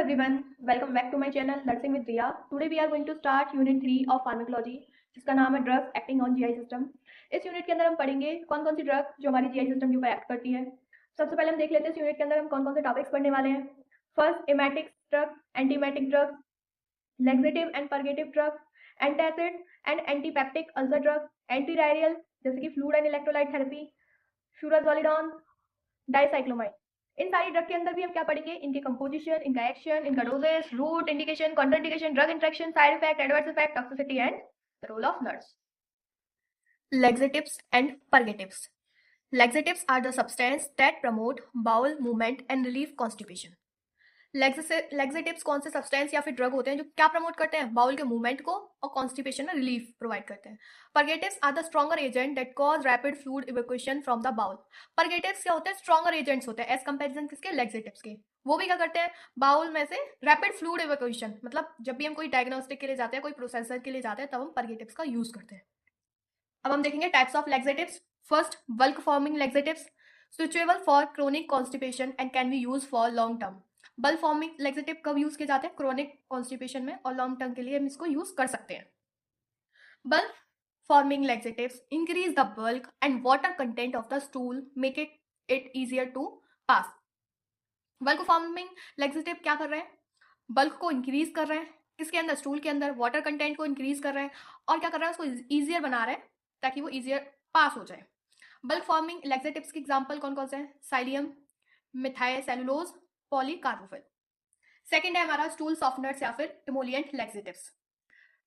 everyone, welcome back to my channel Nursing with Riya. Today we are going to start Unit 3 of Pharmacology जिसका नाम है drugs acting on GI system. इस unit के अंदर हम पढ़ेंगे कौन कौन सी ड्रग जो हमारी जीआई सिस्टम के ऊपर एक्ट करती है। सबसे पहले हम देख लेते हैं इस यूनिट के अंदर हम कौन कौन से टॉपिक्स पढ़ने वाले हैं। First, emetic drug, antiemetic drug, laxative and purgative drug, antacid and antipeptic ulcer drug, antidiarrheal जैसे कि fluid and electrolyte therapy, furazolidone, dicyclomine. इन सारी ड्रग के अंदर भी हम क्या पढ़ेंगे, इनके कंपोजिशन, इनका एक्शन, इनका doses, route, indication, contraindication, drug interaction, side effect, adverse effect, toxicity and the role of nurse. Laxatives and purgatives. Laxatives are the substances that promote bowel movement and relieve constipation. Laxatives कौन से substance या फिर drug होते हैं जो क्या promote करते हैं, बाउल के मूवमेंट को और कॉन्स्टिपेशन में रिलीफ प्रोवाइड करते हैं। Purgatives are the stronger agent that cause rapid fluid evacuation from the bowel. Purgatives क्या होते हैं, स्ट्रॉन्गर एजेंट्स होते हैं एज कंपेरिजन किसके, लैक्सेटिव्स के। वो भी क्या करते हैं, बाउल में से रैपिड फ्लूइड इवैक्यूएशन, मतलब जब भी हम कोई डायग्नोस्टिक के लिए जाते हैं, कोई प्रोसेसर के लिए जाते हैं, तब हम परगेटिव्स का यूज करते हैं। अब हम देखेंगे types of laxatives. First, bulk forming laxatives, suitable for chronic constipation and can be use for long term. Bulk forming laxative कब यूज किए जाते हैं, क्रोनिक कॉन्स्टिपेशन में, और लॉन्ग टर्म के लिए हम इसको यूज कर सकते हैं। Bulk forming laxatives increase the bulk and water content of the stool, make it easier to pass. Bulk forming laxative क्या कर रहे हैं, बल्क को इंक्रीज कर रहे हैं, किसके अंदर, स्टूल के अंदर, वाटर कंटेंट को इंक्रीज कर रहे हैं, और क्या कर रहे हैं, उसको इजियर बना रहे हैं ताकि वो इजियर पास हो जाए। बल्क फॉर्मिंग लैक्सेटिव्स के एग्जांपल कौन कौन से हैं, psyllium, methyl cellulose, polycarbophil. Second है हमारा स्टूल सॉफ्टनर्स या फिर emollient laxatives.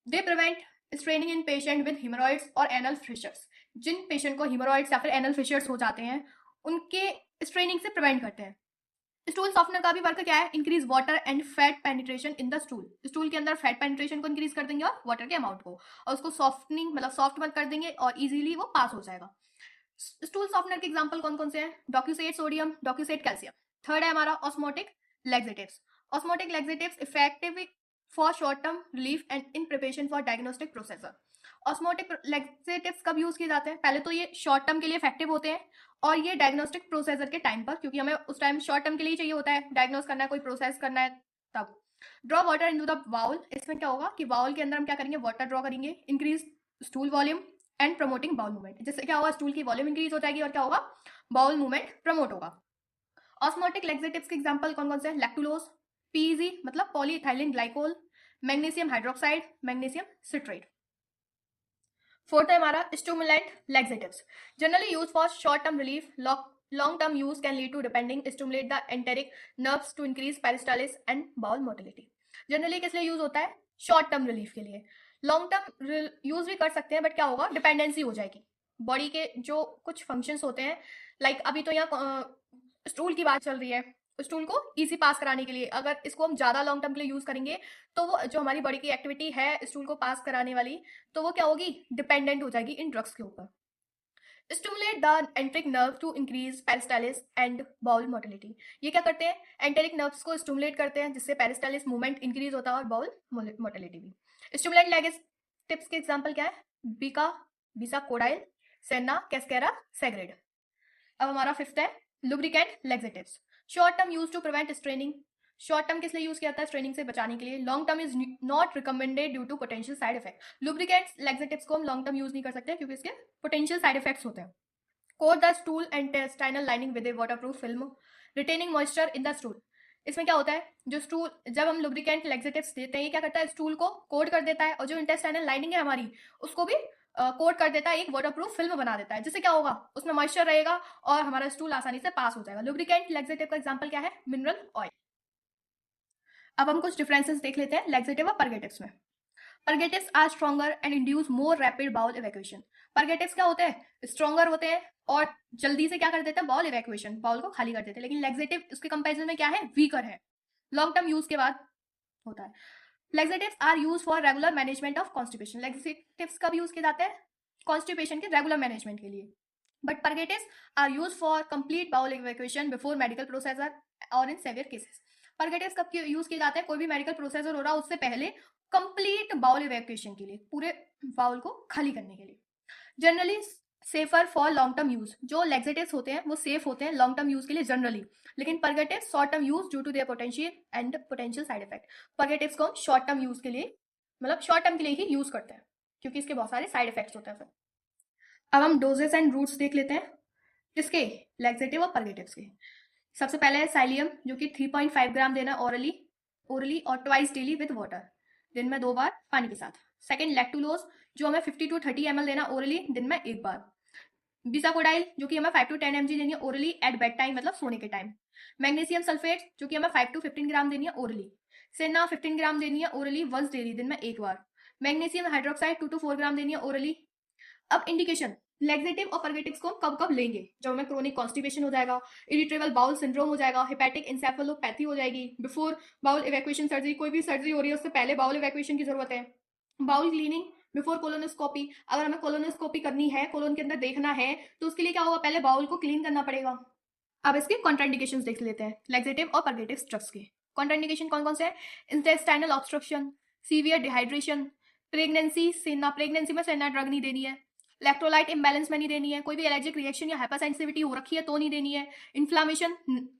They prevent straining in patient with hemorrhoids और एनल फिशर्स। जिन पेशेंट को हिमोरॉइड्स या फिर एनल फिशर्स हो जाते हैं, उनके स्ट्रेनिंग से प्रिवेंट करते हैं। स्टूल सॉफ्टनर का भी वर्क क्या है, increase water and fat penetration in the stool. Stool के अंदर फैट पेनिट्रेशन को इंक्रीज कर देंगे और वाटर के अमाउंट को, और उसको सॉफ्टनिंग मतलब सॉफ्ट कर देंगे और इजीली वो पास हो जाएगा। स्टूल सॉफ्टनर के एग्जांपल कौन कौन से हैं, docusate sodium, docusate calcium. Third है हमारा osmotic laxatives. Osmotic laxatives effective for short term relief and in preparation for diagnostic processor. Osmotic laxatives कब यूज किए जाते हैं, पहले तो ये शॉर्ट टर्म के लिए इफेक्टिव होते हैं, और ये डायग्नोस्टिक प्रोसेसर के टाइम पर, क्योंकि हमें उस टाइम शॉर्ट टर्म के लिए चाहिए होता है, डायग्नोस करना है, कोई प्रोसेस करना है तब। Draw water into the bowel, इसमें क्या होगा कि बाउल के अंदर हम क्या करेंगे, वाटर ड्रॉ करेंगे, increase stool volume and promoting bowel movement. जिससे क्या होगा, स्टूल की वॉल्यूम इंक्रीज हो जाएगी और क्या होगा, बाउल मूवमेंट प्रमोट होगा। ऑस्मोटिक लैक्सेटिव्स के एग्जांपल कौन कौन से हैं, लैक्टुलोज, पीईजी मतलब polyethylene glycol, magnesium hydroxide, magnesium citrate. Fourth है हमारा stimulant laxatives, generally use for short term relief, long term use can lead to depending stimulate the enteric nerves to increase peristalsis and bowel motility. Generally किस लिए use होता है, short term relief के लिए। Long term use भी कर सकते हैं, बट क्या होगा, डिपेंडेंसी हो जाएगी बॉडी के जो कुछ फंक्शंस होते हैं। लाइक अभी तो यहाँ स्टूल की बात चल रही है, स्टूल को इजी पास कराने के लिए अगर इसको हम ज्यादा लॉन्ग टर्म के लिए यूज करेंगे, तो वो जो हमारी बॉडी की एक्टिविटी है स्टूल को पास कराने वाली, तो वो क्या होगी, डिपेंडेंट हो जाएगी इन ड्रग्स के ऊपर। Stimulate the enteric nerve to increase peristalsis and bowel motility. ये क्या करते हैं, एंटेरिक नर्व्स को स्टिमुलेट करते हैं, जिससे पेरिस्टालिस मूवमेंट इंक्रीज होता है और बाउल मोटिलिटी भी। स्टिमुलेंट लैक्सेटिव्स के एग्जांपल क्या है, बीका, बिसाकोडाइल, सेना, कैस्केरा, सेग्रेड। अब हमारा फिफ्थ है lubricant laxatives, short term use to prevent straining. Short term किस लिए यूज किया जाता है, स्ट्रेनिंग से बचाने के लिए। Long term is not recommended due to potential side effect. Lubricants laxatives को हम लॉन्ग टर्म यूज नहीं कर सकते क्योंकि इसके पोटेंशियल साइड इफेक्ट्स होते हैं। Coat the stool and intestinal lining with a waterproof film, retaining moisture in the stool. इसमें क्या होता है, जो स्टूल जब हम लुब्रिकेंट लैक्सेटिव्स देते हैं, ये क्या करता है, स्टूल को कोट कर देता है, और जो इंटेस्टाइनल लाइनिंग है हमारी, उसको भी कोट कर देता है, एक वाटरप्रूफ फिल्म बना देता है, जिससे क्या होगा, उसमें मॉइस्चर रहेगा और हमारा स्टूल आसानी से पास हो जाएगा। लुब्रिकेंट लैक्सेटिव का एग्जांपल क्या है, मिनरल ऑयल। अब हम कुछ डिफरेंसेस देख लेते हैं लैक्सेटिव और परगेटिव्स में। Purgatives are stronger and induce more rapid bowel evacuation. Purgatives क्या होते हैं, स्ट्रॉन्गर होते हैं और जल्दी से क्या कर देते हैं, बाउल इवैक्यूएशन, बाउल को खाली कर देते हैं। लेकिन लैक्सेटिव उसके कंपैरिजन में क्या है, वीकर है, लॉन्ग टर्म यूज के बाद होता है। Laxatives are use for regular management of constipation. Laxatives कब यूज किए जाते हैं, कॉन्स्टिपेशन के रेगुलर मैनेजमेंट के लिए। But purgatives are use for complete bowel evacuation before medical processor और इन सेवियर केसेस। परगेटिव्स कब यूज किए जाते हैं, कोई भी मेडिकल प्रोसेसर हो रहा है उससे पहले कंप्लीट बाउल इवैक्यूएशन के लिए, पूरे बाउल को खाली करने के लिए। Generally safer for long term use. जो लैक्सेटिव्स होते हैं वो सेफ होते हैं लॉन्ग टर्म यूज के लिए जनरली, लेकिन purgative short term use due to their potential and potential side effect. Purgatives को हम शॉर्ट टर्म यूज के लिए, मतलब शॉर्ट टर्म के लिए ही यूज करते हैं, क्योंकि इसके बहुत सारे साइड इफेक्ट्स होते हैं फिर। अब हम डोजेस एंड रूट्स देख लेते हैं, किसके, लैक्सेटिव और परगेटिव्स के। सबसे पहले है साइलियम, जो कि 3.5 ग्राम देना ओरली ओरली और ट्वाइस डेली विद वाटर, दिन में 2 बार पानी के साथ। सेकंड लैक्टुलोज, जो हमें 50 to 30 ml देना ओरली, दिन में 1 बार। बिसाकोडाइल, जो कि हमें 5 to 10 mg देनी है ओरली एट बेड टाइम, मतलब सोने के टाइम। मैग्नीशियम सल्फेट, जो कि हमें 5 to 15 ग्राम देनी है ओरली। सेना 15 ग्राम देनी है ओरली वंस डेली, दिन में 1 बार। मैग्नीशियम हाइड्रोक्साइड 2 to 4 ग्राम देनी है ओरली। अब इंडिकेशन, लैक्सेटिव और परगेटिव्स को कब कब लेंगे, जब हमें क्रोनिक कॉन्स्टिपेशन हो जाएगा, इरिटेबल बाउल सिंड्रोम हो जाएगा, हेपेटिक इंसेफेलोपैथी हो जाएगी, बिफोर बाउल इवैक्यूएशन सर्जरी, कोई भी सर्जरी हो रही है उससे पहले बाउल इवैक्यूएशन की जरूरत है, बाउल क्लीनिंग बिफोर कोलोनोस्कोपी, अगर हमें कोलोनोस्कोपी करनी है, कोलोन के अंदर देखना है, तो उसके लिए क्या होगा, पहले बाउल को क्लीन करना पड़ेगा। अब इसके कॉन्ट्राइंडिकेशंस देख लेते हैं लैक्सेटिव और परगेटिव ड्रग्स के। कॉन्ट्राइंडिकेशन कौन कौन से हैं, intestinal obstruction, severe dehydration, pregnancy, सेना, प्रेगनेंसी में सेना ड्रग नहीं देनी है, इलेक्ट्रोलाइट इम्बैलेंस में नहीं देनी है, कोई भी एलर्जिक रिएक्शन या हाइपरसेंसिटिविटी हो रखी है तो नहीं देनी है, इन्फ्लामेशन,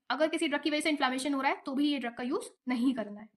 अगर किसी ड्रग की वजह से इन्फ्लामेशन हो रहा है तो भी ये ड्रग का यूज नहीं करना है।